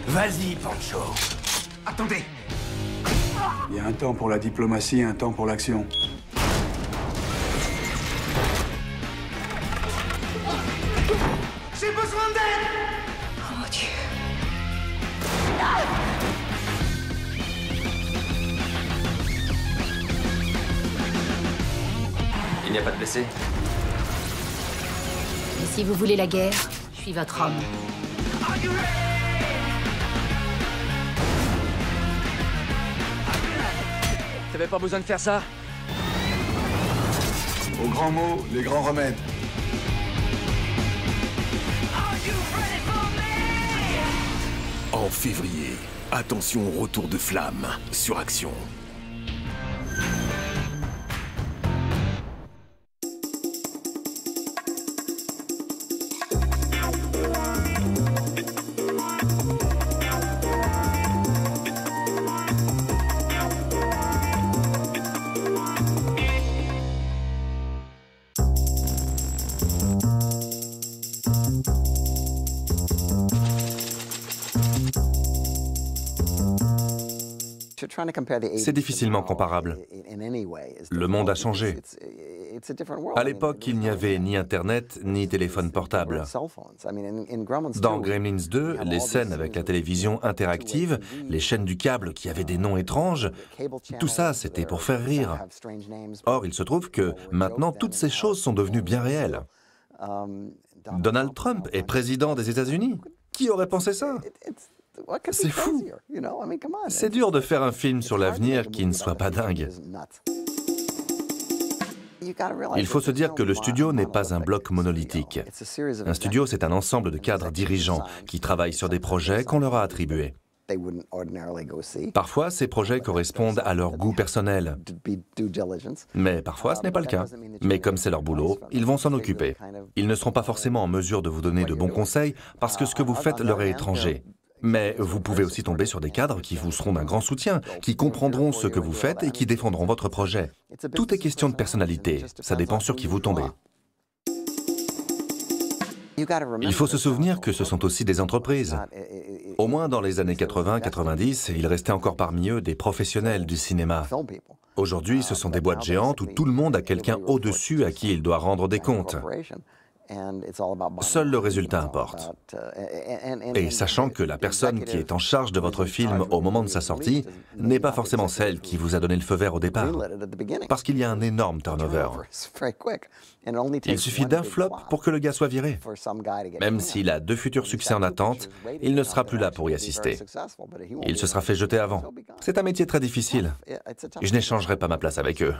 Vas-y, Pancho. Attendez. Il y a un temps pour la diplomatie et un temps pour l'action. J'ai besoin d'aide. Oh mon Dieu. Il n'y a pas de blessés? Et si vous voulez la guerre, je suis votre homme. T'avais pas besoin de faire ça? Aux grands mots, les grands remèdes. En février, attention au retour de Flamme sur Action. C'est difficilement comparable. Le monde a changé. À l'époque, il n'y avait ni Internet, ni téléphone portable. Dans Gremlins 2, les scènes avec la télévision interactive, les chaînes du câble qui avaient des noms étranges, tout ça, c'était pour faire rire. Or, il se trouve que maintenant, toutes ces choses sont devenues bien réelles. Donald Trump est président des États-Unis. Qui aurait pensé ça? C'est fou. C'est dur de faire un film sur l'avenir qui ne soit pas dingue. Il faut se dire que le studio n'est pas un bloc monolithique. Un studio, c'est un ensemble de cadres dirigeants qui travaillent sur des projets qu'on leur a attribués. Parfois, ces projets correspondent à leur goût personnel. Mais parfois, ce n'est pas le cas. Mais comme c'est leur boulot, ils vont s'en occuper. Ils ne seront pas forcément en mesure de vous donner de bons conseils parce que ce que vous faites leur est étranger. Mais vous pouvez aussi tomber sur des cadres qui vous seront d'un grand soutien, qui comprendront ce que vous faites et qui défendront votre projet. Tout est question de personnalité, ça dépend sur qui vous tombez. Il faut se souvenir que ce sont aussi des entreprises. Au moins dans les années 80-90, il restait encore parmi eux des professionnels du cinéma. Aujourd'hui, ce sont des boîtes géantes où tout le monde a quelqu'un au-dessus à qui il doit rendre des comptes. Seul le résultat importe. Et sachant que la personne qui est en charge de votre film au moment de sa sortie n'est pas forcément celle qui vous a donné le feu vert au départ, parce qu'il y a un énorme turnover. Il suffit d'un flop pour que le gars soit viré. Même s'il a 2 futurs succès en attente, il ne sera plus là pour y assister. Il se sera fait jeter avant. C'est un métier très difficile. Je n'échangerai pas ma place avec eux.